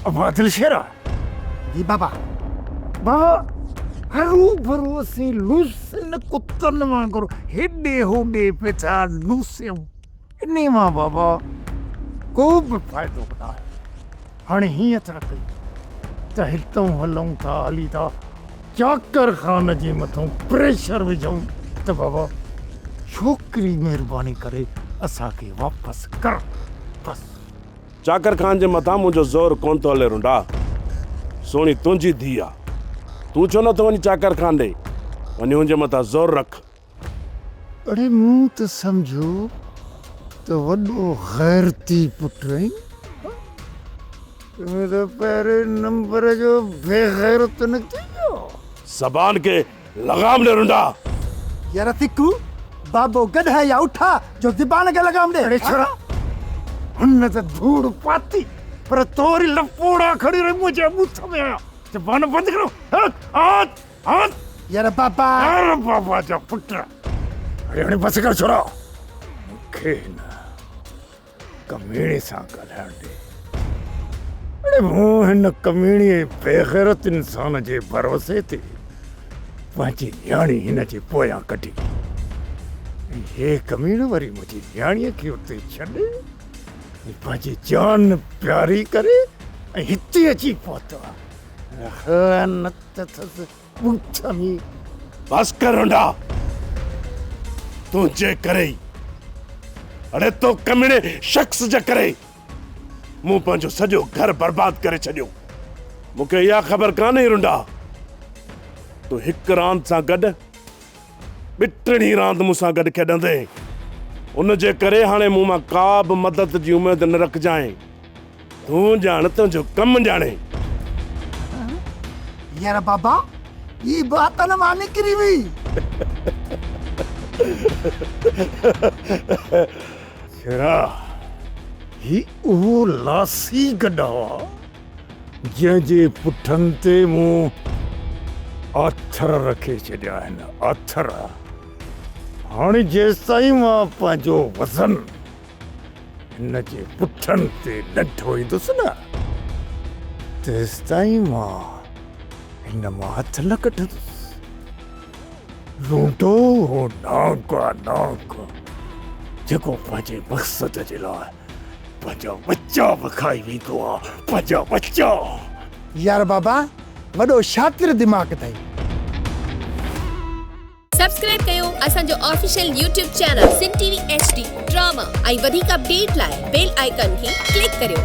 बादल शेरा जी बाबा बाबा हरू भरू सी लूसन कुत्तन वांगुरु हेॾे होॾे पिया लूसियूं इन मां बाबा को बि फ़ाइदो न आहे। हाणे हीअं था कयूं त हितां हलूं था हली था चाकर ख़ान जे मथां प्रेशर विझूं त बाबा छोकिरी महिरबानी करे असांखे वापसि कर बसि। चाकर खान जे मथां मुंहिंजो ज़ोर कोन थो हले रुंडा। सोणी तुंहिंजी धीउ आहे, तूं छो नथो वञी चाकर खान ॾे वञी हुनजे मथां ज़ोर रख। अरे मूं त सम्झो त वॾो गैरती पुटु आहीं, तुम्हें तो पहिरें नंबर जो बेगैरत निकिती। ज़बान के लगाम दे रुंडा। यार तिक्कू बाबो गड है या उठा जो ज़बान के लगाम दे। अरे छोरा हुन त धूड़ पाती पर तोरी लफोड़ा खड़ी रही मुझे मुंह में आया। ज़बान बंद करो। हाथ हाथ यार बाबा अरे बाबा जा पुट। अरे हाणे बस कर छोरा, मूंखे न कमीणे सां ॻाल्हाइण ॾे। अरे मूं हिन कमीणे बेगैरत इंसान जे भरोसे ते पंहिंजी न्याणी हिन जे पोयां कढी। हे कमीणो वरी मुंहिंजी न्याणीअ खे उते छॾे पंहिंजी जान प्यारी करे ऐं हिते अची पहुतो आहे। ख़यानत अथसि ॿूथ में। बस कर रुंडा, तुंहिंजे करे ई, अड़े तो कमीणे शख्स जे करे मूं पंहिंजो सॼो घर बर्बाद करे छॾियो। मूंखे इहा ख़बर कान्हे रुंडा, तूं हिकु रांदि सां गॾु ॿिटड़ी रांदि मूंसां गॾु खेॾंदे, उन जे करे हाणे मूं मां का बि मदद जी उमेद न रखजांइ। तूं ॼाण तुंहिंजो कमु ॼाणे। यार बाबा ये बात न माने करी हुई। शेरा ही उहो लासी गॾा जंहिंजे पुठनि ते मूं अथर रखे छॾिया आहिनि। अथर हाणे जेसिताईं मां पंहिंजो वज़न हिन जे पुठनि ते न ढोईंदुसि न तेसिताईं मां हिन मां हथ न कढंदुसि। लूंडो हो नांग आहे नांग जेको पंहिंजे मक़सद जे लाइ पंहिंजा बच्चा विखाई वेंदो आहे। पंहिंजा बच्चा। यार बाबा वॾो शातिर दिमाग़ अथई। सब्सक्राइब कयो असांजो ऑफिशियल यूट्यूब चैनल सिन टीवी HD ड्रामा ऐं वधीक अपडेट लाइ बेल आइकन खे क्लिक करियो।